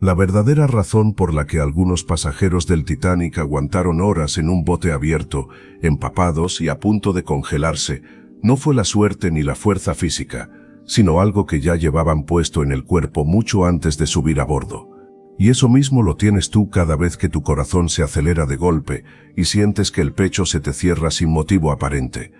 La verdadera razón por la que algunos pasajeros del Titanic aguantaron horas en un bote abierto, empapados y a punto de congelarse, no fue la suerte ni la fuerza física, sino algo que ya llevaban puesto en el cuerpo mucho antes de subir a bordo. Y eso mismo lo tienes tú cada vez que tu corazón se acelera de golpe y sientes que el pecho se te cierra sin motivo aparente.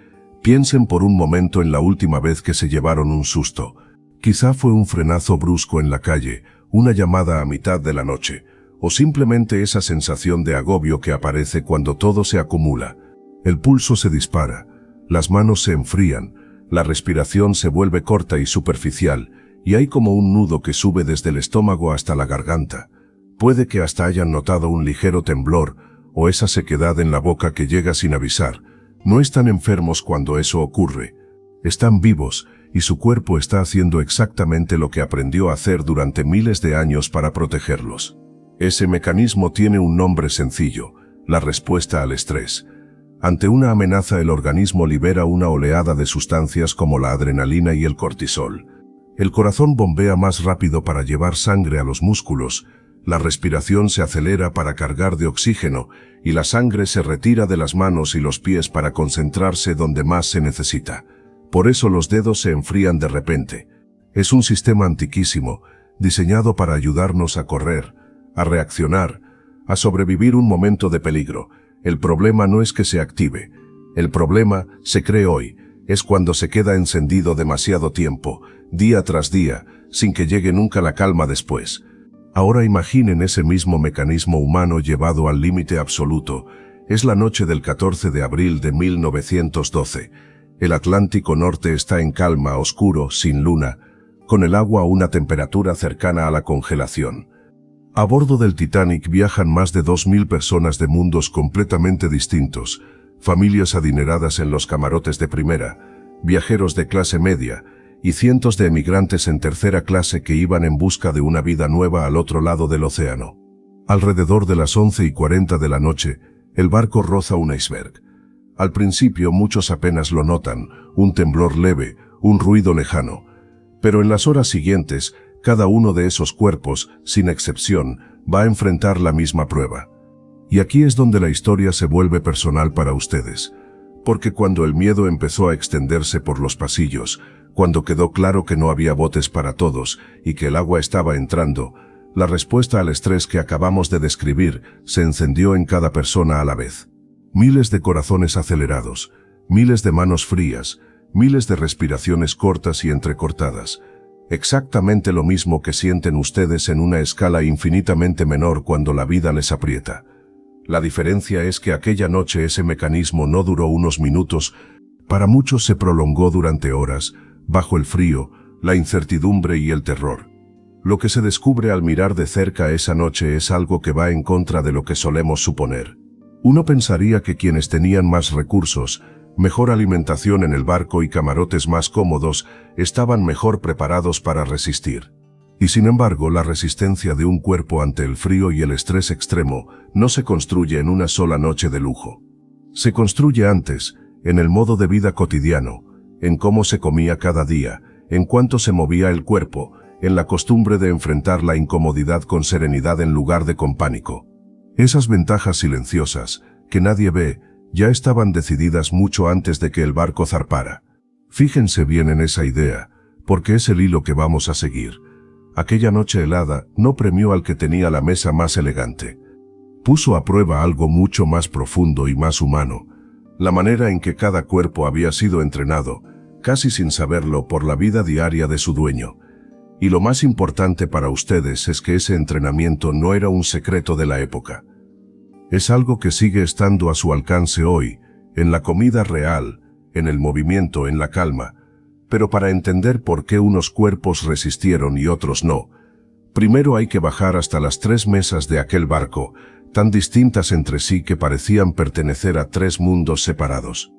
Piensen por un momento en la última vez que se llevaron un susto. Quizá fue un frenazo brusco en la calle, una llamada a mitad de la noche, o simplemente esa sensación de agobio que aparece cuando todo se acumula. El pulso se dispara, las manos se enfrían, la respiración se vuelve corta y superficial, y hay como un nudo que sube desde el estómago hasta la garganta. Puede que hasta hayan notado un ligero temblor, o esa sequedad en la boca que llega sin avisar. No están enfermos cuando eso ocurre. Están vivos, y su cuerpo está haciendo exactamente lo que aprendió a hacer durante miles de años para protegerlos. Ese mecanismo tiene un nombre sencillo: la respuesta al estrés. Ante una amenaza, el organismo libera una oleada de sustancias como la adrenalina y el cortisol. El corazón bombea más rápido para llevar sangre a los músculos, la respiración se acelera para cargar de oxígeno y la sangre se retira de las manos y los pies para concentrarse donde más se necesita. Por eso los dedos se enfrían de repente. Es un sistema antiquísimo, diseñado para ayudarnos a correr, a reaccionar, a sobrevivir un momento de peligro. El problema no es que se active. El problema, se cree hoy, es cuando se queda encendido demasiado tiempo, día tras día, sin que llegue nunca la calma después. Ahora imaginen ese mismo mecanismo humano llevado al límite absoluto. Es la noche del 14 de abril de 1912. El Atlántico Norte está en calma, oscuro, sin luna, con el agua a una temperatura cercana a la congelación. A bordo del Titanic viajan más de 2000 personas de mundos completamente distintos, familias adineradas en los camarotes de primera, viajeros de clase media y cientos de emigrantes en tercera clase que iban en busca de una vida nueva al otro lado del océano. Alrededor de las 11:40 de la noche, el barco roza un iceberg. Al principio muchos apenas lo notan, un temblor leve, un ruido lejano. Pero en las horas siguientes, cada uno de esos cuerpos, sin excepción, va a enfrentar la misma prueba. Y aquí es donde la historia se vuelve personal para ustedes. Porque cuando el miedo empezó a extenderse por los pasillos, cuando quedó claro que no había botes para todos y que el agua estaba entrando, la respuesta al estrés que acabamos de describir se encendió en cada persona a la vez. Miles de corazones acelerados, miles de manos frías, miles de respiraciones cortas y entrecortadas. Exactamente lo mismo que sienten ustedes en una escala infinitamente menor cuando la vida les aprieta. La diferencia es que aquella noche ese mecanismo no duró unos minutos, para muchos se prolongó durante horas, bajo el frío, la incertidumbre y el terror. Lo que se descubre al mirar de cerca esa noche es algo que va en contra de lo que solemos suponer. Uno pensaría que quienes tenían más recursos, mejor alimentación en el barco y camarotes más cómodos, estaban mejor preparados para resistir. Y sin embargo, la resistencia de un cuerpo ante el frío y el estrés extremo no se construye en una sola noche de lujo. Se construye antes, en el modo de vida cotidiano, en cómo se comía cada día, en cuánto se movía el cuerpo, en la costumbre de enfrentar la incomodidad con serenidad en lugar de con pánico. Esas ventajas silenciosas, que nadie ve, ya estaban decididas mucho antes de que el barco zarpara. Fíjense bien en esa idea, porque es el hilo que vamos a seguir. Aquella noche helada no premió al que tenía la mesa más elegante. Puso a prueba algo mucho más profundo y más humano, la manera en que cada cuerpo había sido entrenado, casi sin saberlo, por la vida diaria de su dueño. Y lo más importante para ustedes es que ese entrenamiento no era un secreto de la época. Es algo que sigue estando a su alcance hoy, en la comida real, en el movimiento, en la calma. Pero para entender por qué unos cuerpos resistieron y otros no, primero hay que bajar hasta las 3 mesas de aquel barco, tan distintas entre sí que parecían pertenecer a 3 mundos separados.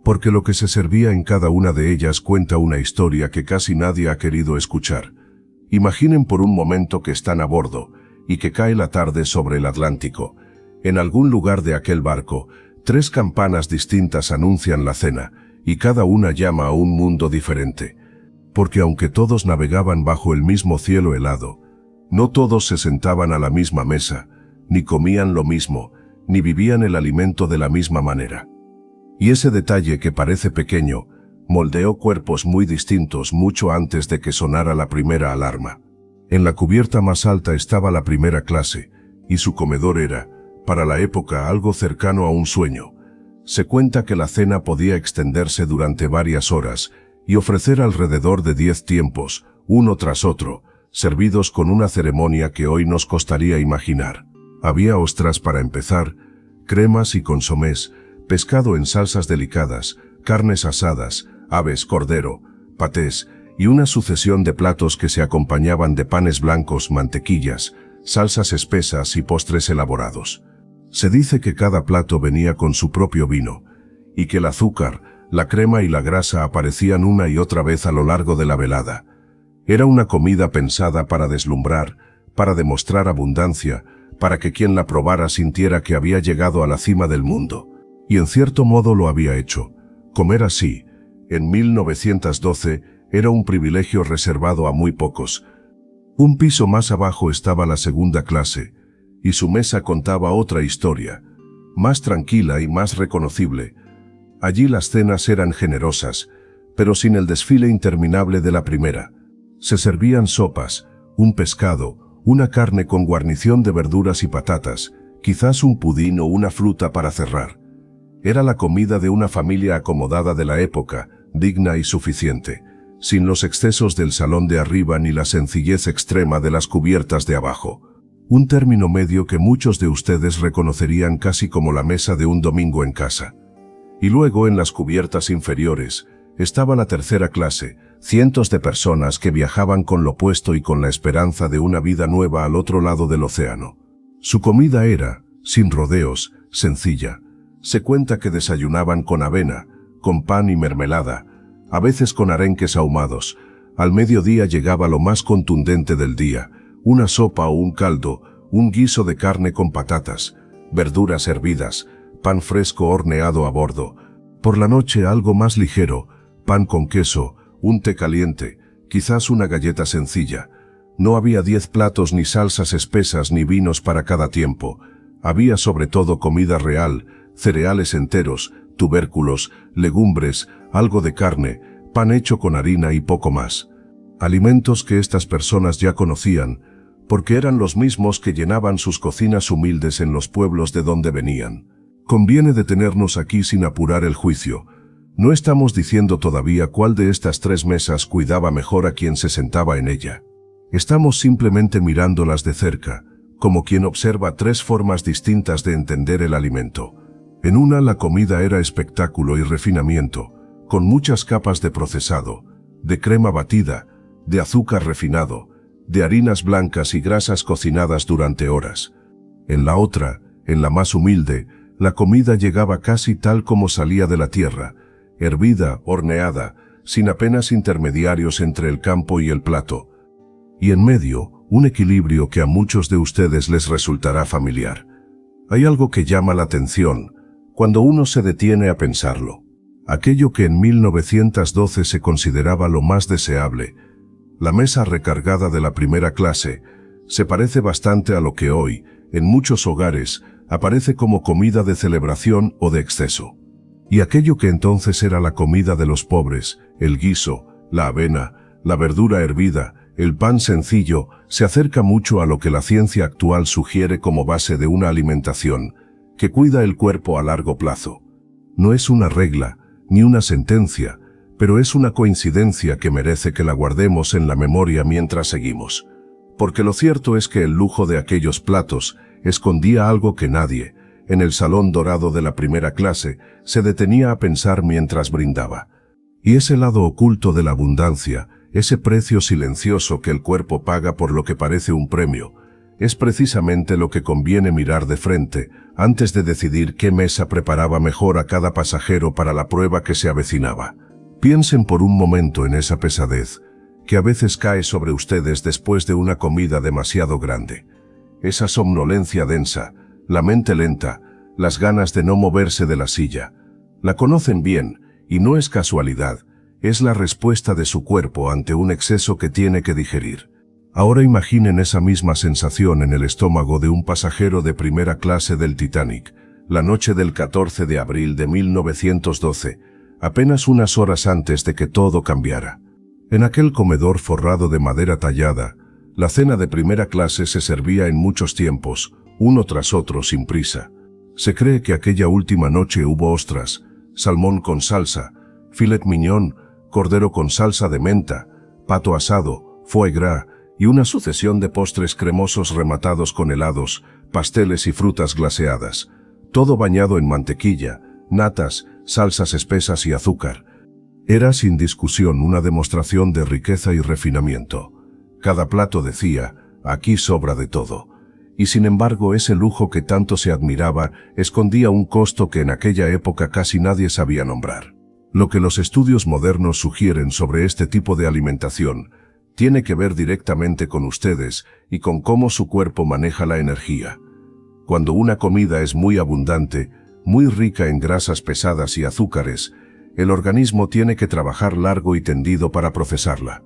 Porque lo que se servía en cada una de ellas cuenta una historia que casi nadie ha querido escuchar. Imaginen por un momento que están a bordo, y que cae la tarde sobre el Atlántico. En algún lugar de aquel barco, 3 campanas distintas anuncian la cena, y cada una llama a un mundo diferente. Porque aunque todos navegaban bajo el mismo cielo helado, No todos se sentaban a la misma mesa, ni comían lo mismo, ni vivían el alimento de la misma manera. Y ese detalle que parece pequeño, moldeó cuerpos muy distintos mucho antes de que sonara la primera alarma. En la cubierta más alta estaba la primera clase, y su comedor era, para la época, algo cercano a un sueño. Se cuenta que la cena podía extenderse durante varias horas y ofrecer alrededor de 10 tiempos, uno tras otro, servidos con una ceremonia que hoy nos costaría imaginar. Había ostras para empezar, cremas y consomés, pescado en salsas delicadas, carnes asadas, aves, cordero, patés y una sucesión de platos que se acompañaban de panes blancos, mantequillas, salsas espesas y postres elaborados. Se dice que cada plato venía con su propio vino, y que el azúcar, la crema y la grasa aparecían una y otra vez a lo largo de la velada. Era una comida pensada para deslumbrar, para demostrar abundancia, para que quien la probara sintiera que había llegado a la cima del mundo. Y en cierto modo lo había hecho. Comer así, en 1912, era un privilegio reservado a muy pocos. Un piso más abajo estaba la segunda clase, y su mesa contaba otra historia, más tranquila y más reconocible. Allí las cenas eran generosas, pero sin el desfile interminable de la primera. Se servían sopas, un pescado, una carne con guarnición de verduras y patatas, quizás un pudín o una fruta para cerrar. Era la comida de una familia acomodada de la época, digna y suficiente, sin los excesos del salón de arriba ni la sencillez extrema de las cubiertas de abajo. Un término medio que muchos de ustedes reconocerían casi como la mesa de un domingo en casa. Y luego en las cubiertas inferiores estaba la tercera clase, cientos de personas que viajaban con lo puesto y con la esperanza de una vida nueva al otro lado del océano. Su comida era, sin rodeos, sencilla. Se cuenta que desayunaban con avena, con pan y mermelada, a veces con arenques ahumados. Al mediodía llegaba lo más contundente del día, una sopa o un caldo, un guiso de carne con patatas, verduras hervidas, pan fresco horneado a bordo. Por la noche algo más ligero, pan con queso, un té caliente, quizás una galleta sencilla. No había 10 platos ni salsas espesas ni vinos para cada tiempo. Había sobre todo comida real, cereales enteros, tubérculos, legumbres, algo de carne, pan hecho con harina y poco más. Alimentos que estas personas ya conocían, porque eran los mismos que llenaban sus cocinas humildes en los pueblos de donde venían. Conviene detenernos aquí sin apurar el juicio. No estamos diciendo todavía cuál de estas 3 mesas cuidaba mejor a quien se sentaba en ella. Estamos simplemente mirándolas de cerca, como quien observa 3 formas distintas de entender el alimento. En una la comida era espectáculo y refinamiento, con muchas capas de procesado, de crema batida, de azúcar refinado, de harinas blancas y grasas cocinadas durante horas. En la otra, en la más humilde, la comida llegaba casi tal como salía de la tierra, hervida, horneada, sin apenas intermediarios entre el campo y el plato. Y en medio, un equilibrio que a muchos de ustedes les resultará familiar. Hay algo que llama la atención cuando uno se detiene a pensarlo. Aquello que en 1912 se consideraba lo más deseable, la mesa recargada de la primera clase, se parece bastante a lo que hoy, en muchos hogares, aparece como comida de celebración o de exceso. Y aquello que entonces era la comida de los pobres, el guiso, la avena, la verdura hervida, el pan sencillo, se acerca mucho a lo que la ciencia actual sugiere como base de una alimentación que cuida el cuerpo a largo plazo. No es una regla, ni una sentencia, pero es una coincidencia que merece que la guardemos en la memoria mientras seguimos. Porque lo cierto es que el lujo de aquellos platos escondía algo que nadie, en el salón dorado de la primera clase, se detenía a pensar mientras brindaba. Y ese lado oculto de la abundancia, ese precio silencioso que el cuerpo paga por lo que parece un premio, es precisamente lo que conviene mirar de frente antes de decidir qué mesa preparaba mejor a cada pasajero para la prueba que se avecinaba. Piensen por un momento en esa pesadez que a veces cae sobre ustedes después de una comida demasiado grande. Esa somnolencia densa, la mente lenta, las ganas de no moverse de la silla. La conocen bien, y no es casualidad, es la respuesta de su cuerpo ante un exceso que tiene que digerir. Ahora imaginen esa misma sensación en el estómago de un pasajero de primera clase del Titanic, la noche del 14 de abril de 1912, apenas unas horas antes de que todo cambiara. En aquel comedor forrado de madera tallada, la cena de primera clase se servía en muchos tiempos, uno tras otro sin prisa. Se cree que aquella última noche hubo ostras, salmón con salsa, filet mignon, cordero con salsa de menta, pato asado, foie gras y una sucesión de postres cremosos rematados con helados, pasteles y frutas glaseadas, todo bañado en mantequilla, natas, salsas espesas y azúcar. Era sin discusión una demostración de riqueza y refinamiento. Cada plato decía, aquí sobra de todo. Y sin embargo ese lujo que tanto se admiraba escondía un costo que en aquella época casi nadie sabía nombrar. Lo que los estudios modernos sugieren sobre este tipo de alimentación tiene que ver directamente con ustedes y con cómo su cuerpo maneja la energía. Cuando una comida es muy abundante, muy rica en grasas pesadas y azúcares, el organismo tiene que trabajar largo y tendido para procesarla.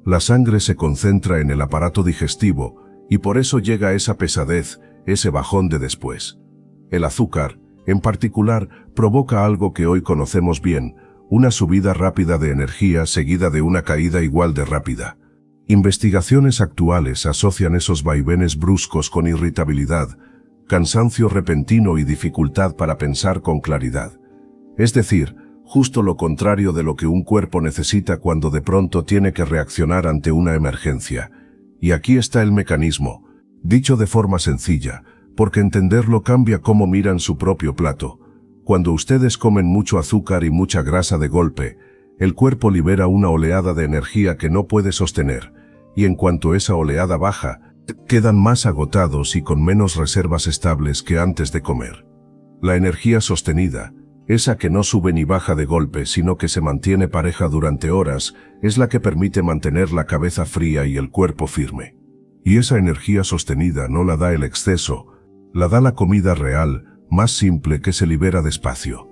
La sangre se concentra en el aparato digestivo y por eso llega esa pesadez, ese bajón de después. El azúcar, en particular, provoca algo que hoy conocemos bien, una subida rápida de energía seguida de una caída igual de rápida. Investigaciones actuales asocian esos vaivenes bruscos con irritabilidad, cansancio repentino y dificultad para pensar con claridad. Es decir, justo lo contrario de lo que un cuerpo necesita cuando de pronto tiene que reaccionar ante una emergencia. Y aquí está el mecanismo, dicho de forma sencilla, porque entenderlo cambia cómo miran su propio plato. Cuando ustedes comen mucho azúcar y mucha grasa de golpe, el cuerpo libera una oleada de energía que no puede sostener, y en cuanto esa oleada baja, quedan más agotados y con menos reservas estables que antes de comer. La energía sostenida, esa que no sube ni baja de golpe, sino que se mantiene pareja durante horas, es la que permite mantener la cabeza fría y el cuerpo firme. Y esa energía sostenida no la da el exceso, la da la comida real, más simple, que se libera despacio.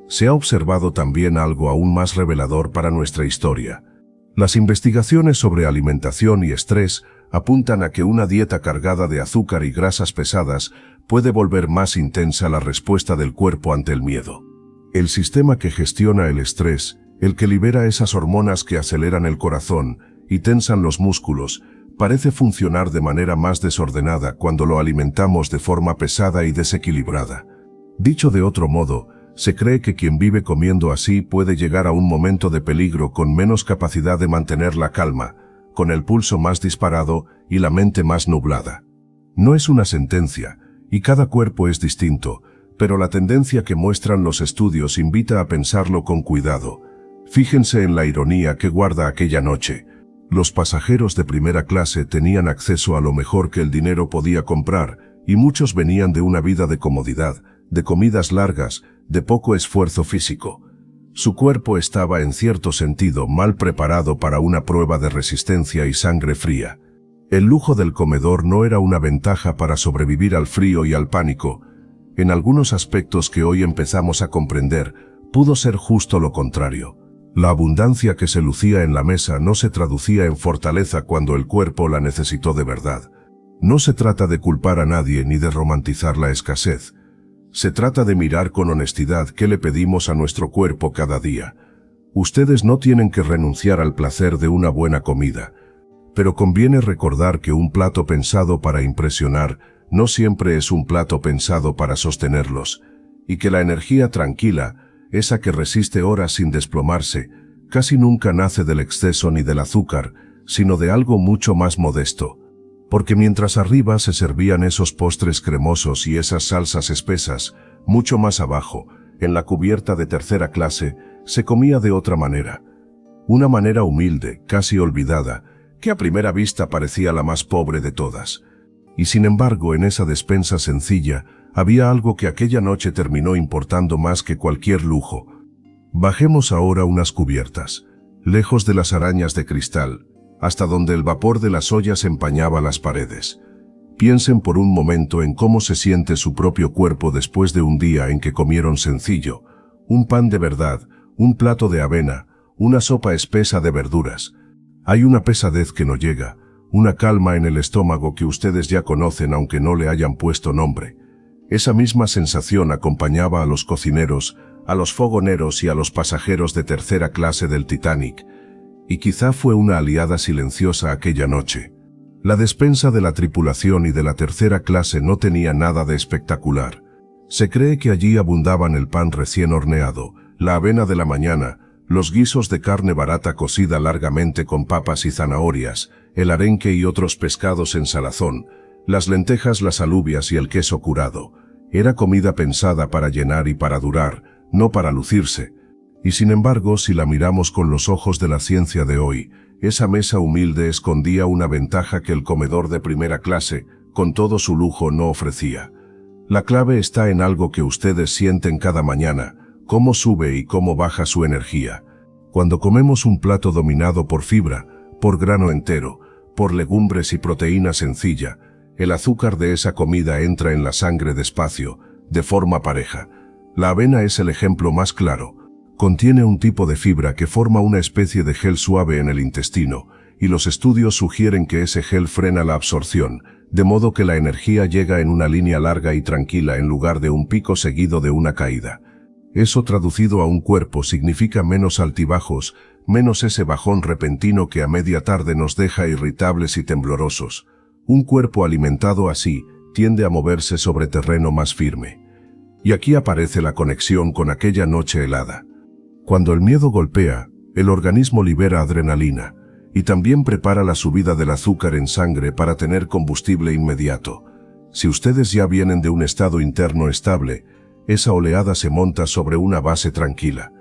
Se ha observado también algo aún más revelador para nuestra historia. Las investigaciones sobre alimentación y estrés apuntan a que una dieta cargada de azúcar y grasas pesadas puede volver más intensa la respuesta del cuerpo ante el miedo. El sistema que gestiona el estrés, el que libera esas hormonas que aceleran el corazón y tensan los músculos, parece funcionar de manera más desordenada cuando lo alimentamos de forma pesada y desequilibrada. Dicho de otro modo, se cree que quien vive comiendo así puede llegar a un momento de peligro con menos capacidad de mantener la calma, con el pulso más disparado y la mente más nublada. No es una sentencia, y cada cuerpo es distinto, pero la tendencia que muestran los estudios invita a pensarlo con cuidado. Fíjense en la ironía que guarda aquella noche. Los pasajeros de primera clase tenían acceso a lo mejor que el dinero podía comprar, y muchos venían de una vida de comodidad, de comidas largas, de poco esfuerzo físico. Su cuerpo estaba en cierto sentido mal preparado para una prueba de resistencia y sangre fría. El lujo del comedor no era una ventaja para sobrevivir al frío y al pánico. En algunos aspectos que hoy empezamos a comprender, pudo ser justo lo contrario. La abundancia que se lucía en la mesa no se traducía en fortaleza cuando el cuerpo la necesitó de verdad. No se trata de culpar a nadie ni de romantizar la escasez. Se trata de mirar con honestidad qué le pedimos a nuestro cuerpo cada día. Ustedes no tienen que renunciar al placer de una buena comida, pero conviene recordar que un plato pensado para impresionar no siempre es un plato pensado para sostenerlos, y que la energía tranquila, esa que resiste horas sin desplomarse, casi nunca nace del exceso ni del azúcar, sino de algo mucho más modesto. Porque mientras arriba se servían esos postres cremosos y esas salsas espesas, mucho más abajo, en la cubierta de tercera clase, se comía de otra manera. Una manera humilde, casi olvidada, que a primera vista parecía la más pobre de todas. Y sin embargo, en esa despensa sencilla, había algo que aquella noche terminó importando más que cualquier lujo. Bajemos ahora unas cubiertas, lejos de las arañas de cristal, hasta donde el vapor de las ollas empañaba las paredes. Piensen por un momento en cómo se siente su propio cuerpo después de un día en que comieron sencillo, un pan de verdad, un plato de avena, una sopa espesa de verduras. Hay una pesadez que no llega, una calma en el estómago que ustedes ya conocen aunque no le hayan puesto nombre. Esa misma sensación acompañaba a los cocineros, a los fogoneros y a los pasajeros de tercera clase del Titanic, y quizá fue una aliada silenciosa aquella noche. La despensa de la tripulación y de la tercera clase no tenía nada de espectacular. Se cree que allí abundaban el pan recién horneado, la avena de la mañana, los guisos de carne barata cocida largamente con papas y zanahorias, el arenque y otros pescados en salazón, las lentejas, las alubias y el queso curado. Era comida pensada para llenar y para durar, no para lucirse. Y sin embargo, si la miramos con los ojos de la ciencia de hoy, esa mesa humilde escondía una ventaja que el comedor de primera clase, con todo su lujo, no ofrecía. La clave está en algo que ustedes sienten cada mañana, cómo sube y cómo baja su energía. Cuando comemos un plato dominado por fibra, por grano entero, por legumbres y proteína sencilla, el azúcar de esa comida entra en la sangre despacio, de forma pareja. La avena es el ejemplo más claro. Contiene un tipo de fibra que forma una especie de gel suave en el intestino, y los estudios sugieren que ese gel frena la absorción, de modo que la energía llega en una línea larga y tranquila en lugar de un pico seguido de una caída. Eso traducido a un cuerpo significa menos altibajos, menos ese bajón repentino que a media tarde nos deja irritables y temblorosos. Un cuerpo alimentado así tiende a moverse sobre terreno más firme. Y aquí aparece la conexión con aquella noche helada. Cuando el miedo golpea, el organismo libera adrenalina y también prepara la subida del azúcar en sangre para tener combustible inmediato. Si ustedes ya vienen de un estado interno estable, esa oleada se monta sobre una base tranquila.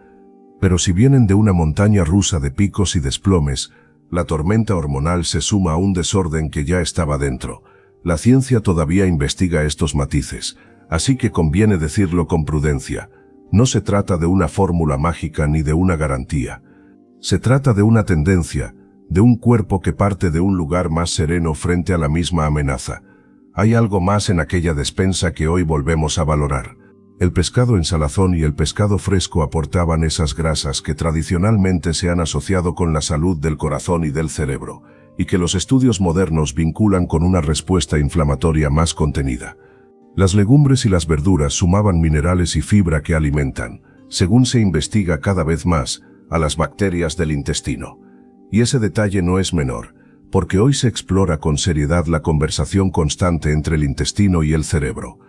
Pero si vienen de una montaña rusa de picos y desplomes, la tormenta hormonal se suma a un desorden que ya estaba dentro. La ciencia todavía investiga estos matices, así que conviene decirlo con prudencia. No se trata de una fórmula mágica ni de una garantía. Se trata de una tendencia, de un cuerpo que parte de un lugar más sereno frente a la misma amenaza. Hay algo más en aquella despensa que hoy volvemos a valorar. El pescado en salazón y el pescado fresco aportaban esas grasas que tradicionalmente se han asociado con la salud del corazón y del cerebro, y que los estudios modernos vinculan con una respuesta inflamatoria más contenida. Las legumbres y las verduras sumaban minerales y fibra que alimentan, según se investiga cada vez más, a las bacterias del intestino. Y ese detalle no es menor, porque hoy se explora con seriedad la conversación constante entre el intestino y el cerebro.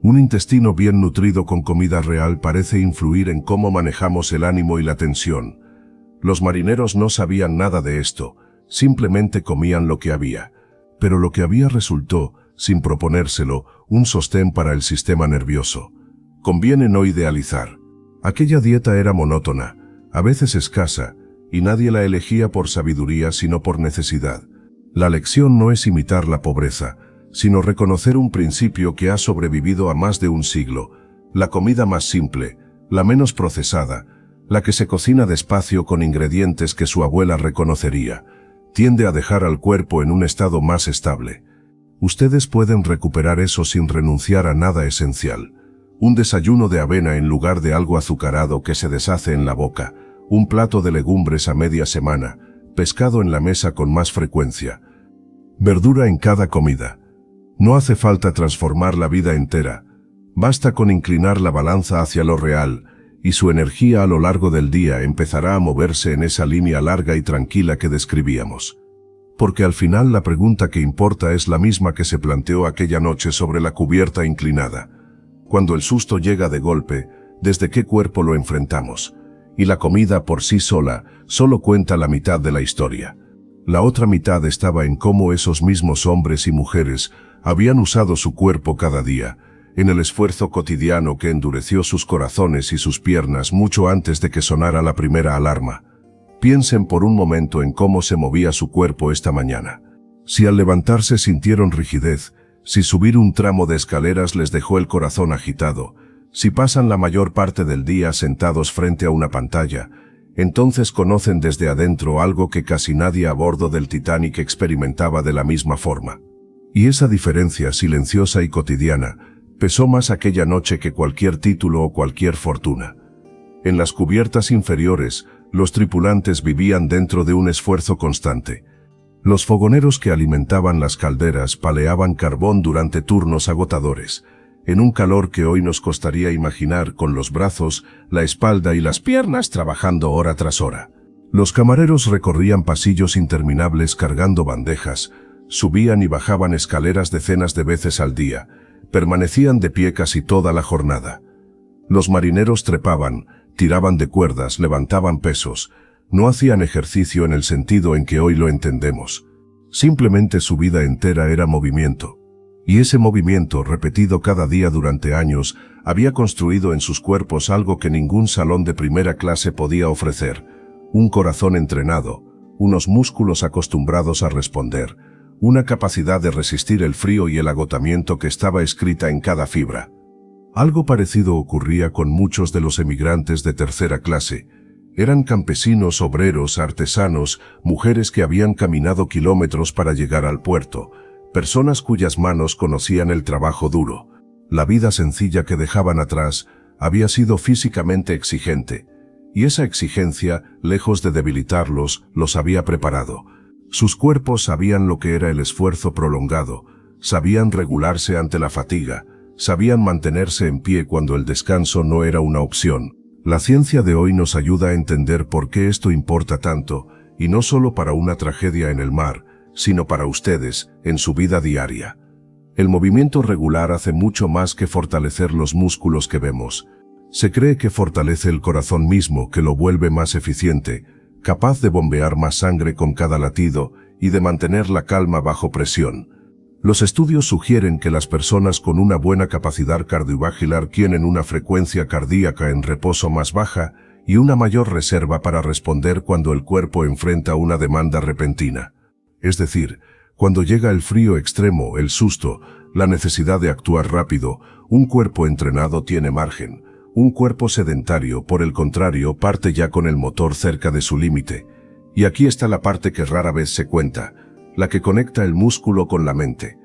Un intestino bien nutrido con comida real parece influir en cómo manejamos el ánimo y la tensión. Los marineros no sabían nada de esto, simplemente comían lo que había. Pero lo que había resultó, sin proponérselo, un sostén para el sistema nervioso. Conviene no idealizar. Aquella dieta era monótona, a veces escasa, y nadie la elegía por sabiduría sino por necesidad. La lección no es imitar la pobreza, sino reconocer un principio que ha sobrevivido a más de un siglo: la comida más simple, la menos procesada, la que se cocina despacio con ingredientes que su abuela reconocería, tiende a dejar al cuerpo en un estado más estable. Ustedes pueden recuperar eso sin renunciar a nada esencial. Un desayuno de avena en lugar de algo azucarado que se deshace en la boca, un plato de legumbres a media semana, pescado en la mesa con más frecuencia, verdura en cada comida. No hace falta transformar la vida entera, basta con inclinar la balanza hacia lo real, y su energía a lo largo del día empezará a moverse en esa línea larga y tranquila que describíamos. Porque al final la pregunta que importa es la misma que se planteó aquella noche sobre la cubierta inclinada. Cuando el susto llega de golpe, ¿desde qué cuerpo lo enfrentamos? Y la comida por sí sola solo cuenta la mitad de la historia. La otra mitad estaba en cómo esos mismos hombres y mujeres habían usado su cuerpo cada día, en el esfuerzo cotidiano que endureció sus corazones y sus piernas mucho antes de que sonara la primera alarma. Piensen por un momento en cómo se movía su cuerpo esta mañana. Si al levantarse sintieron rigidez, si subir un tramo de escaleras les dejó el corazón agitado, si pasan la mayor parte del día sentados frente a una pantalla, entonces conocen desde adentro algo que casi nadie a bordo del Titanic experimentaba de la misma forma. Y esa diferencia silenciosa y cotidiana pesó más aquella noche que cualquier título o cualquier fortuna. En las cubiertas inferiores, los tripulantes vivían dentro de un esfuerzo constante. Los fogoneros que alimentaban las calderas paleaban carbón durante turnos agotadores, en un calor que hoy nos costaría imaginar, con los brazos, la espalda y las piernas trabajando hora tras hora. Los camareros recorrían pasillos interminables cargando bandejas, subían y bajaban escaleras decenas de veces al día, permanecían de pie casi toda la jornada. Los marineros trepaban, tiraban de cuerdas, levantaban pesos, no hacían ejercicio en el sentido en que hoy lo entendemos. Simplemente su vida entera era movimiento. Y ese movimiento, repetido cada día durante años, había construido en sus cuerpos algo que ningún salón de primera clase podía ofrecer: un corazón entrenado, unos músculos acostumbrados a responder, una capacidad de resistir el frío y el agotamiento que estaba escrita en cada fibra. Algo parecido ocurría con muchos de los emigrantes de tercera clase. Eran campesinos, obreros, artesanos, mujeres que habían caminado kilómetros para llegar al puerto, personas cuyas manos conocían el trabajo duro. La vida sencilla que dejaban atrás había sido físicamente exigente, y esa exigencia, lejos de debilitarlos, los había preparado. Sus cuerpos sabían lo que era el esfuerzo prolongado, sabían regularse ante la fatiga, sabían mantenerse en pie cuando el descanso no era una opción. La ciencia de hoy nos ayuda a entender por qué esto importa tanto, y no solo para una tragedia en el mar, sino para ustedes, en su vida diaria. El movimiento regular hace mucho más que fortalecer los músculos que vemos. Se cree que fortalece el corazón mismo, que lo vuelve más eficiente, capaz de bombear más sangre con cada latido y de mantener la calma bajo presión. Los estudios sugieren que las personas con una buena capacidad cardiovascular tienen una frecuencia cardíaca en reposo más baja y una mayor reserva para responder cuando el cuerpo enfrenta una demanda repentina. Es decir, cuando llega el frío extremo, el susto, la necesidad de actuar rápido, un cuerpo entrenado tiene margen. Un cuerpo sedentario, por el contrario, parte ya con el motor cerca de su límite. Y aquí está la parte que rara vez se cuenta, la que conecta el músculo con la mente.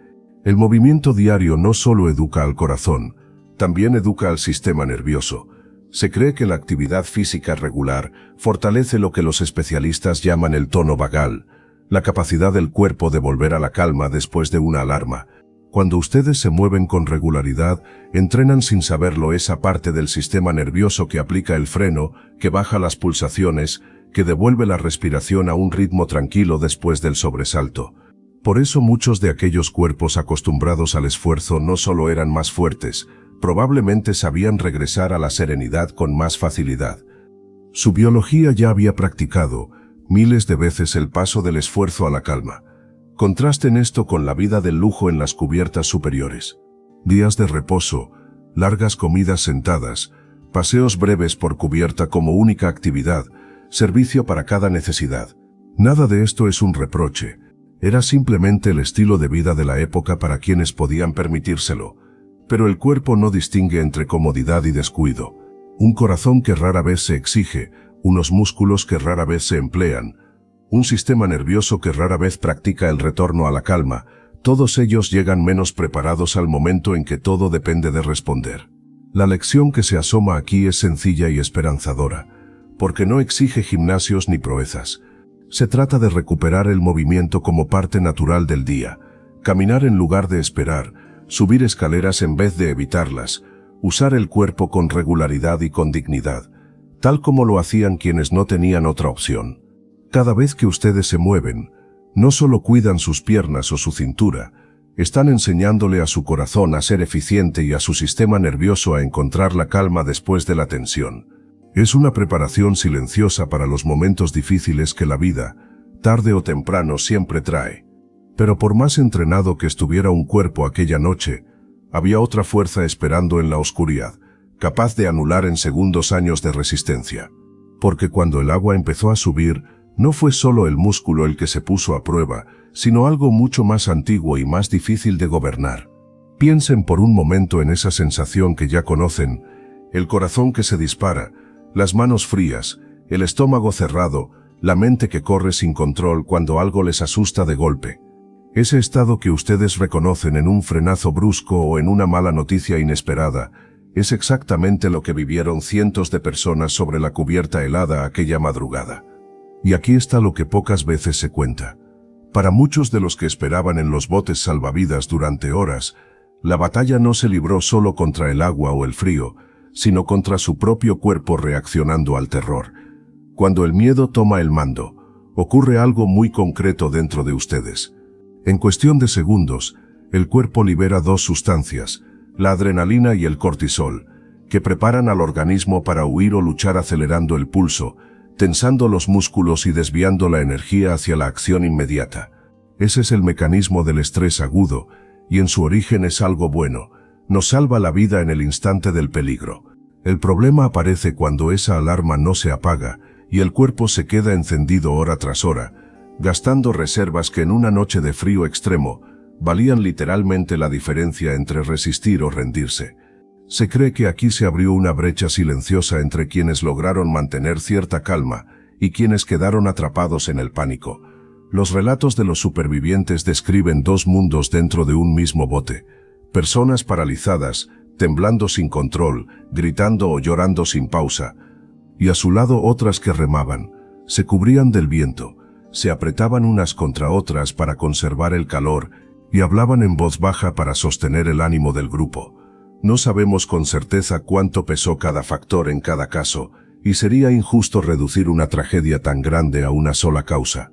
El movimiento diario no solo educa al corazón, también educa al sistema nervioso. Se cree que la actividad física regular fortalece lo que los especialistas llaman el tono vagal, la capacidad del cuerpo de volver a la calma después de una alarma. Cuando ustedes se mueven con regularidad, entrenan sin saberlo esa parte del sistema nervioso que aplica el freno, que baja las pulsaciones, que devuelve la respiración a un ritmo tranquilo después del sobresalto. Por eso muchos de aquellos cuerpos acostumbrados al esfuerzo no solo eran más fuertes, probablemente sabían regresar a la serenidad con más facilidad. Su biología ya había practicado miles de veces el paso del esfuerzo a la calma. Contrasten esto con la vida del lujo en las cubiertas superiores. Días de reposo, largas comidas sentadas, paseos breves por cubierta como única actividad, servicio para cada necesidad. Nada de esto es un reproche. Era simplemente el estilo de vida de la época para quienes podían permitírselo. Pero el cuerpo no distingue entre comodidad y descuido. Un corazón que rara vez se exige, unos músculos que rara vez se emplean, un sistema nervioso que rara vez practica el retorno a la calma, todos ellos llegan menos preparados al momento en que todo depende de responder. La lección que se asoma aquí es sencilla y esperanzadora, porque no exige gimnasios ni proezas. Se trata de recuperar el movimiento como parte natural del día, caminar en lugar de esperar, subir escaleras en vez de evitarlas, usar el cuerpo con regularidad y con dignidad, tal como lo hacían quienes no tenían otra opción. Cada vez que ustedes se mueven, no solo cuidan sus piernas o su cintura, están enseñándole a su corazón a ser eficiente y a su sistema nervioso a encontrar la calma después de la tensión. Es una preparación silenciosa para los momentos difíciles que la vida, tarde o temprano, siempre trae. Pero por más entrenado que estuviera un cuerpo aquella noche, había otra fuerza esperando en la oscuridad, capaz de anular en segundos años de resistencia. Porque cuando el agua empezó a subir, no fue solo el músculo el que se puso a prueba, sino algo mucho más antiguo y más difícil de gobernar. Piensen por un momento en esa sensación que ya conocen, el corazón que se dispara, las manos frías, el estómago cerrado, la mente que corre sin control cuando algo les asusta de golpe. Ese estado que ustedes reconocen en un frenazo brusco o en una mala noticia inesperada, es exactamente lo que vivieron cientos de personas sobre la cubierta helada aquella madrugada. Y aquí está lo que pocas veces se cuenta. Para muchos de los que esperaban en los botes salvavidas durante horas, la batalla no se libró solo contra el agua o el frío, sino contra su propio cuerpo reaccionando al terror. Cuando el miedo toma el mando, ocurre algo muy concreto dentro de ustedes. En cuestión de segundos, el cuerpo libera dos sustancias, la adrenalina y el cortisol, que preparan al organismo para huir o luchar acelerando el pulso, tensando los músculos y desviando la energía hacia la acción inmediata. Ese es el mecanismo del estrés agudo, y en su origen es algo bueno, nos salva la vida en el instante del peligro. El problema aparece cuando esa alarma no se apaga y el cuerpo se queda encendido hora tras hora, gastando reservas que en una noche de frío extremo valían literalmente la diferencia entre resistir o rendirse. Se cree que aquí se abrió una brecha silenciosa entre quienes lograron mantener cierta calma y quienes quedaron atrapados en el pánico. Los relatos de los supervivientes describen dos mundos dentro de un mismo bote. Personas paralizadas, temblando sin control, gritando o llorando sin pausa. Y a su lado otras que remaban, se cubrían del viento, se apretaban unas contra otras para conservar el calor y hablaban en voz baja para sostener el ánimo del grupo. No sabemos con certeza cuánto pesó cada factor en cada caso, y sería injusto reducir una tragedia tan grande a una sola causa.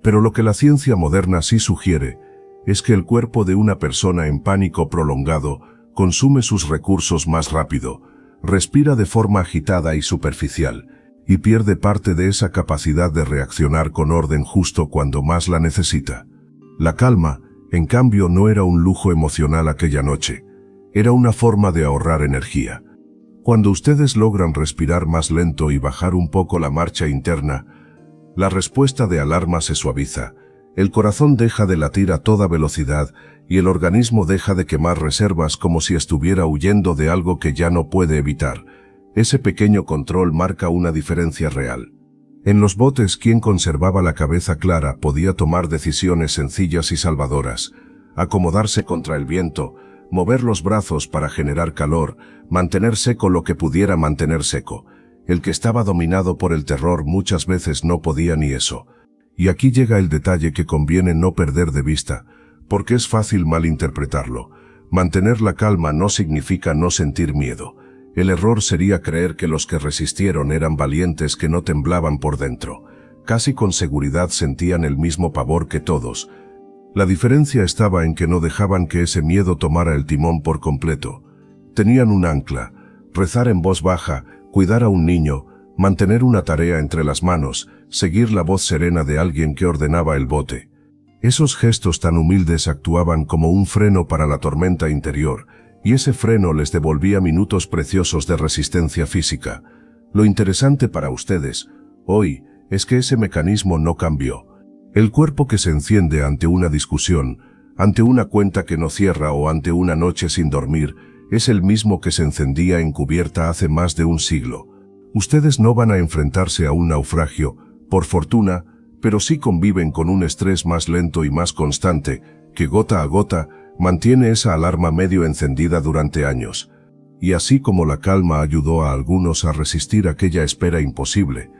Pero lo que la ciencia moderna sí sugiere es que el cuerpo de una persona en pánico prolongado consume sus recursos más rápido, respira de forma agitada y superficial, y pierde parte de esa capacidad de reaccionar con orden justo cuando más la necesita. La calma, en cambio, no era un lujo emocional aquella noche. Era una forma de ahorrar energía. Cuando ustedes logran respirar más lento y bajar un poco la marcha interna, la respuesta de alarma se suaviza, el corazón deja de latir a toda velocidad y el organismo deja de quemar reservas como si estuviera huyendo de algo que ya no puede evitar. Ese pequeño control marca una diferencia real. En los botes, quien conservaba la cabeza clara podía tomar decisiones sencillas y salvadoras, acomodarse contra el viento, mover los brazos para generar calor, mantener seco lo que pudiera mantener seco. El que estaba dominado por el terror muchas veces no podía ni eso. Y aquí llega el detalle que conviene no perder de vista, porque es fácil malinterpretarlo. Mantener la calma no significa no sentir miedo. El error sería creer que los que resistieron eran valientes que no temblaban por dentro. Casi con seguridad sentían el mismo pavor que todos. La diferencia estaba en que no dejaban que ese miedo tomara el timón por completo. Tenían un ancla, rezar en voz baja, cuidar a un niño, mantener una tarea entre las manos, seguir la voz serena de alguien que ordenaba el bote. Esos gestos tan humildes actuaban como un freno para la tormenta interior, y ese freno les devolvía minutos preciosos de resistencia física. Lo interesante para ustedes, hoy, es que ese mecanismo no cambió. El cuerpo que se enciende ante una discusión, ante una cuenta que no cierra o ante una noche sin dormir, es el mismo que se encendía en cubierta hace más de un siglo. Ustedes no van a enfrentarse a un naufragio, por fortuna, pero sí conviven con un estrés más lento y más constante, que gota a gota mantiene esa alarma medio encendida durante años. Y así como la calma ayudó a algunos a resistir aquella espera imposible,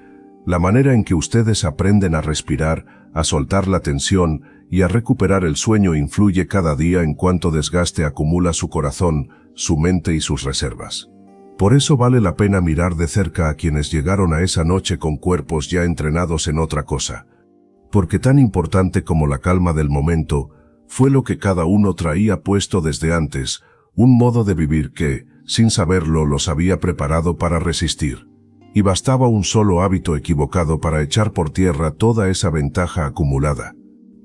la manera en que ustedes aprenden a respirar, a soltar la tensión y a recuperar el sueño influye cada día en cuánto desgaste acumula su corazón, su mente y sus reservas. Por eso vale la pena mirar de cerca a quienes llegaron a esa noche con cuerpos ya entrenados en otra cosa. Porque tan importante como la calma del momento, fue lo que cada uno traía puesto desde antes, un modo de vivir que, sin saberlo, los había preparado para resistir. Y bastaba un solo hábito equivocado para echar por tierra toda esa ventaja acumulada.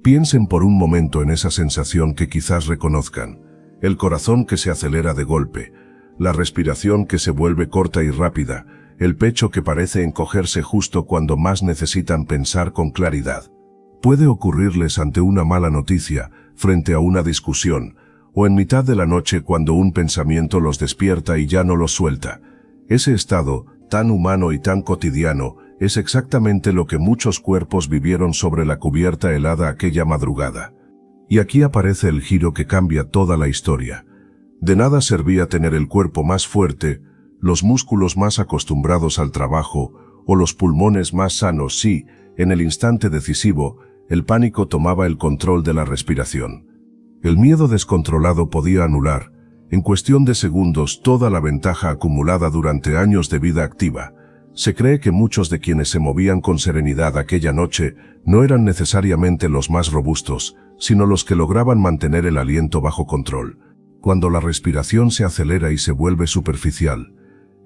Piensen por un momento en esa sensación que quizás reconozcan, el corazón que se acelera de golpe, la respiración que se vuelve corta y rápida, el pecho que parece encogerse justo cuando más necesitan pensar con claridad. Puede ocurrirles ante una mala noticia, frente a una discusión, o en mitad de la noche cuando un pensamiento los despierta y ya no los suelta. Ese estado, tan humano y tan cotidiano, es exactamente lo que muchos cuerpos vivieron sobre la cubierta helada aquella madrugada. Y aquí aparece el giro que cambia toda la historia. De nada servía tener el cuerpo más fuerte, los músculos más acostumbrados al trabajo, o los pulmones más sanos si, en el instante decisivo, el pánico tomaba el control de la respiración. El miedo descontrolado podía anular, en cuestión de segundos, toda la ventaja acumulada durante años de vida activa. Se cree que muchos de quienes se movían con serenidad aquella noche no eran necesariamente los más robustos, sino los que lograban mantener el aliento bajo control. Cuando la respiración se acelera y se vuelve superficial,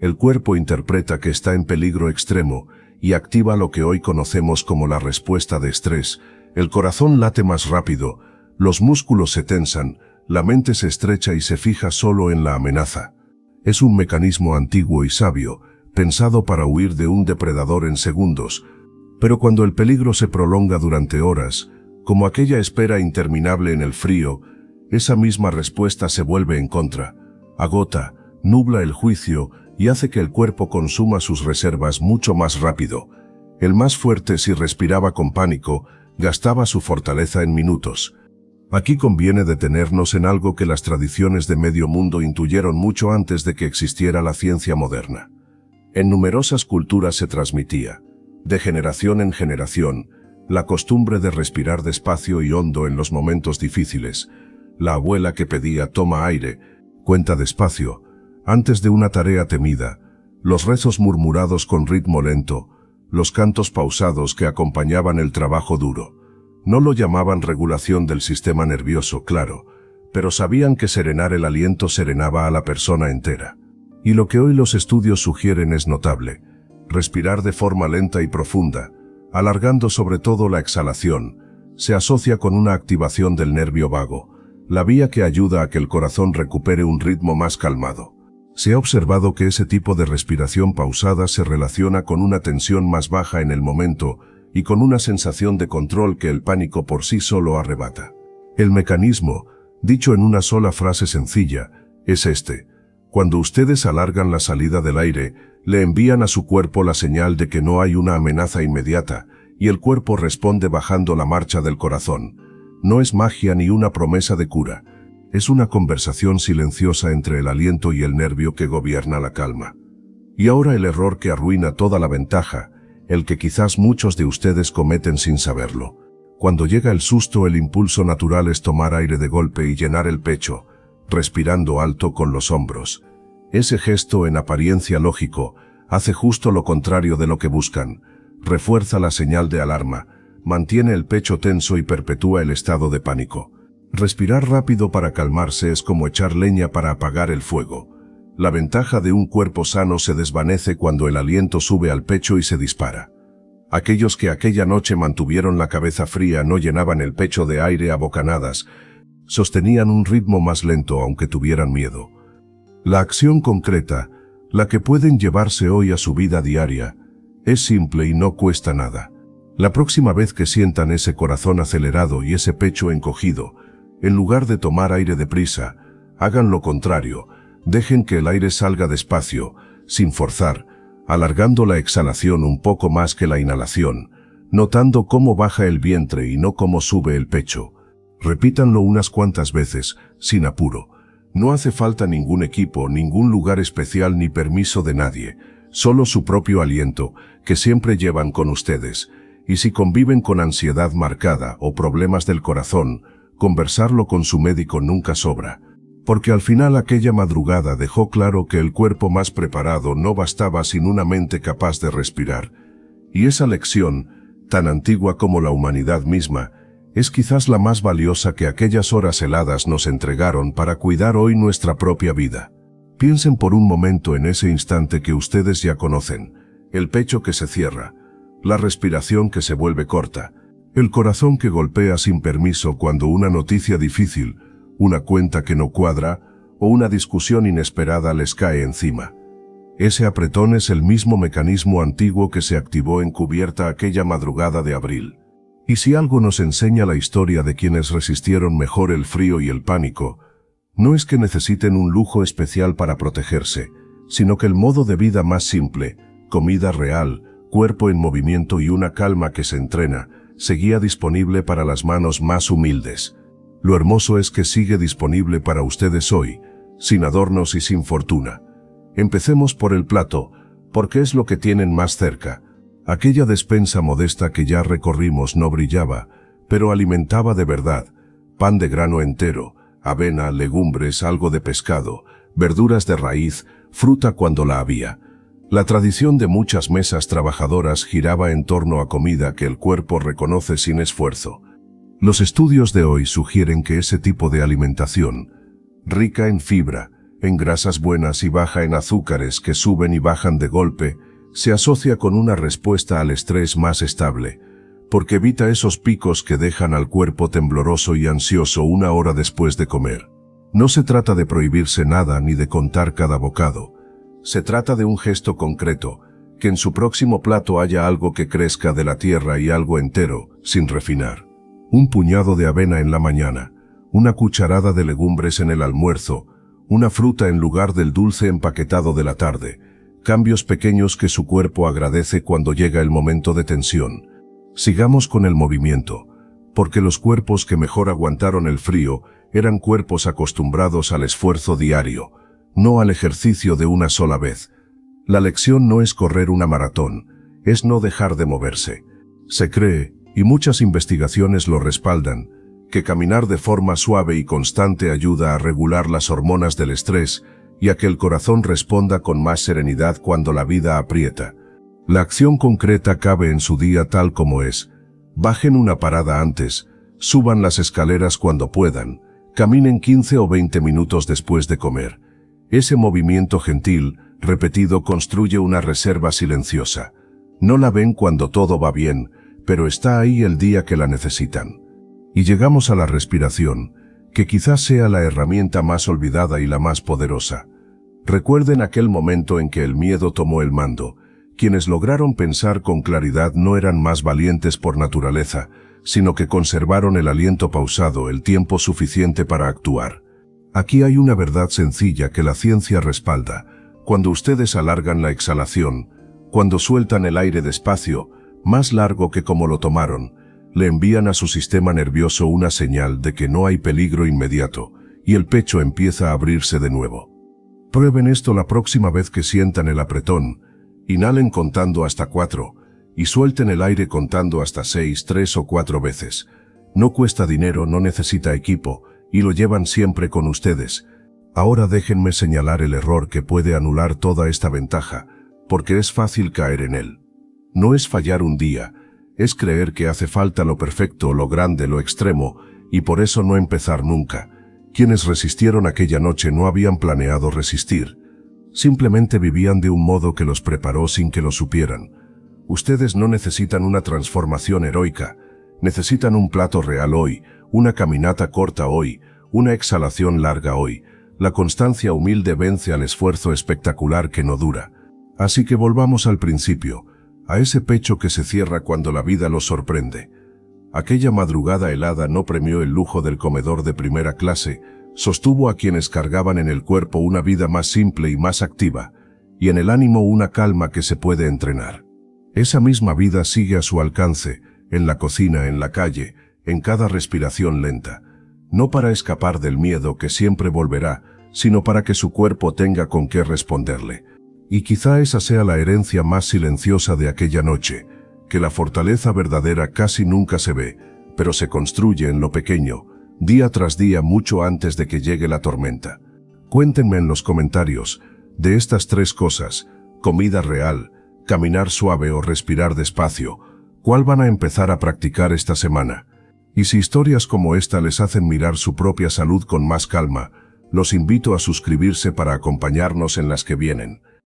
el cuerpo interpreta que está en peligro extremo y activa lo que hoy conocemos como la respuesta de estrés. El corazón late más rápido, los músculos se tensan, la mente se estrecha y se fija solo en la amenaza. Es un mecanismo antiguo y sabio, pensado para huir de un depredador en segundos, pero cuando el peligro se prolonga durante horas, como aquella espera interminable en el frío, esa misma respuesta se vuelve en contra, agota, nubla el juicio y hace que el cuerpo consuma sus reservas mucho más rápido. El más fuerte, si respiraba con pánico, gastaba su fortaleza en minutos. Aquí conviene detenernos en algo que las tradiciones de medio mundo intuyeron mucho antes de que existiera la ciencia moderna. En numerosas culturas se transmitía, de generación en generación, la costumbre de respirar despacio y hondo en los momentos difíciles. La abuela que pedía «toma aire», «cuenta despacio», antes de una tarea temida, los rezos murmurados con ritmo lento, los cantos pausados que acompañaban el trabajo duro. No lo llamaban regulación del sistema nervioso, claro, pero sabían que serenar el aliento serenaba a la persona entera. Y lo que hoy los estudios sugieren es notable: respirar de forma lenta y profunda, alargando sobre todo la exhalación, se asocia con una activación del nervio vago, la vía que ayuda a que el corazón recupere un ritmo más calmado. Se ha observado que ese tipo de respiración pausada se relaciona con una tensión más baja en el momento y con una sensación de control que el pánico por sí solo arrebata. El mecanismo, dicho en una sola frase sencilla, es este: cuando ustedes alargan la salida del aire, le envían a su cuerpo la señal de que no hay una amenaza inmediata, y el cuerpo responde bajando la marcha del corazón. No es magia ni una promesa de cura. Es una conversación silenciosa entre el aliento y el nervio que gobierna la calma. Y ahora el error que arruina toda la ventaja, el que quizás muchos de ustedes cometen sin saberlo. Cuando llega el susto, el impulso natural es tomar aire de golpe y llenar el pecho, respirando alto con los hombros. Ese gesto, en apariencia lógico, hace justo lo contrario de lo que buscan. Refuerza la señal de alarma, mantiene el pecho tenso y perpetúa el estado de pánico. Respirar rápido para calmarse es como echar leña para apagar el fuego. La ventaja de un cuerpo sano se desvanece cuando el aliento sube al pecho y se dispara. Aquellos que aquella noche mantuvieron la cabeza fría no llenaban el pecho de aire a bocanadas, sostenían un ritmo más lento aunque tuvieran miedo. La acción concreta, la que pueden llevarse hoy a su vida diaria, es simple y no cuesta nada. La próxima vez que sientan ese corazón acelerado y ese pecho encogido, en lugar de tomar aire deprisa, hagan lo contrario. Dejen que el aire salga despacio, sin forzar, alargando la exhalación un poco más que la inhalación, notando cómo baja el vientre y no cómo sube el pecho. Repítanlo unas cuantas veces, sin apuro. No hace falta ningún equipo, ningún lugar especial ni permiso de nadie, solo su propio aliento, que siempre llevan con ustedes. Y si conviven con ansiedad marcada o problemas del corazón, conversarlo con su médico nunca sobra. Porque al final aquella madrugada dejó claro que el cuerpo más preparado no bastaba sin una mente capaz de respirar. Y esa lección, tan antigua como la humanidad misma, es quizás la más valiosa que aquellas horas heladas nos entregaron para cuidar hoy nuestra propia vida. Piensen por un momento en ese instante que ustedes ya conocen: el pecho que se cierra, la respiración que se vuelve corta, el corazón que golpea sin permiso cuando una noticia difícil, una cuenta que no cuadra o una discusión inesperada les cae encima. Ese apretón es el mismo mecanismo antiguo que se activó en cubierta aquella madrugada de abril. Y si algo nos enseña la historia de quienes resistieron mejor el frío y el pánico, no es que necesiten un lujo especial para protegerse, sino que el modo de vida más simple, comida real, cuerpo en movimiento y una calma que se entrena, seguía disponible para las manos más humildes. Lo hermoso es que sigue disponible para ustedes hoy, sin adornos y sin fortuna. Empecemos por el plato, porque es lo que tienen más cerca. Aquella despensa modesta que ya recorrimos no brillaba, pero alimentaba de verdad: pan de grano entero, avena, legumbres, algo de pescado, verduras de raíz, fruta cuando la había. La tradición de muchas mesas trabajadoras giraba en torno a comida que el cuerpo reconoce sin esfuerzo. Los estudios de hoy sugieren que ese tipo de alimentación, rica en fibra, en grasas buenas y baja en azúcares que suben y bajan de golpe, se asocia con una respuesta al estrés más estable, porque evita esos picos que dejan al cuerpo tembloroso y ansioso una hora después de comer. No se trata de prohibirse nada ni de contar cada bocado. Se trata de un gesto concreto, que en su próximo plato haya algo que crezca de la tierra y algo entero, sin refinar. Un puñado de avena en la mañana, una cucharada de legumbres en el almuerzo, una fruta en lugar del dulce empaquetado de la tarde, cambios pequeños que su cuerpo agradece cuando llega el momento de tensión. Sigamos con el movimiento, porque los cuerpos que mejor aguantaron el frío eran cuerpos acostumbrados al esfuerzo diario, no al ejercicio de una sola vez. La lección no es correr una maratón, es no dejar de moverse. Se cree, y muchas investigaciones lo respaldan, que caminar de forma suave y constante ayuda a regular las hormonas del estrés y a que el corazón responda con más serenidad cuando la vida aprieta. La acción concreta cabe en su día tal como es. Bajen una parada antes, suban las escaleras cuando puedan, caminen 15 o 20 minutos después de comer. Ese movimiento gentil, repetido, construye una reserva silenciosa. No la ven cuando todo va bien, pero está ahí el día que la necesitan. Y llegamos a la respiración, que quizás sea la herramienta más olvidada y la más poderosa. Recuerden aquel momento en que el miedo tomó el mando. Quienes lograron pensar con claridad no eran más valientes por naturaleza, sino que conservaron el aliento pausado, el tiempo suficiente para actuar. Aquí hay una verdad sencilla que la ciencia respalda. Cuando ustedes alargan la exhalación, cuando sueltan el aire despacio, más largo que como lo tomaron, le envían a su sistema nervioso una señal de que no hay peligro inmediato, y el pecho empieza a abrirse de nuevo. Prueben esto la próxima vez que sientan el apretón. Inhalen contando hasta 4, y suelten el aire contando hasta 6, 3 o 4 veces. No cuesta dinero, no necesita equipo, y lo llevan siempre con ustedes. Ahora déjenme señalar el error que puede anular toda esta ventaja, porque es fácil caer en él. No es fallar un día, es creer que hace falta lo perfecto, lo grande, lo extremo, y por eso no empezar nunca. Quienes resistieron aquella noche no habían planeado resistir. Simplemente vivían de un modo que los preparó sin que lo supieran. Ustedes no necesitan una transformación heroica, necesitan un plato real hoy, una caminata corta hoy, una exhalación larga hoy. La constancia humilde vence al esfuerzo espectacular que no dura. Así que volvamos al principio, a ese pecho que se cierra cuando la vida los sorprende. Aquella madrugada helada no premió el lujo del comedor de primera clase, sostuvo a quienes cargaban en el cuerpo una vida más simple y más activa, y en el ánimo una calma que se puede entrenar. Esa misma vida sigue a su alcance, en la cocina, en la calle, en cada respiración lenta, no para escapar del miedo que siempre volverá, sino para que su cuerpo tenga con qué responderle. Y quizá esa sea la herencia más silenciosa de aquella noche, que la fortaleza verdadera casi nunca se ve, pero se construye en lo pequeño, día tras día, mucho antes de que llegue la tormenta. Cuéntenme en los comentarios, de estas 3 cosas, comida real, caminar suave o respirar despacio, ¿cuál van a empezar a practicar esta semana? Y si historias como esta les hacen mirar su propia salud con más calma, los invito a suscribirse para acompañarnos en las que vienen.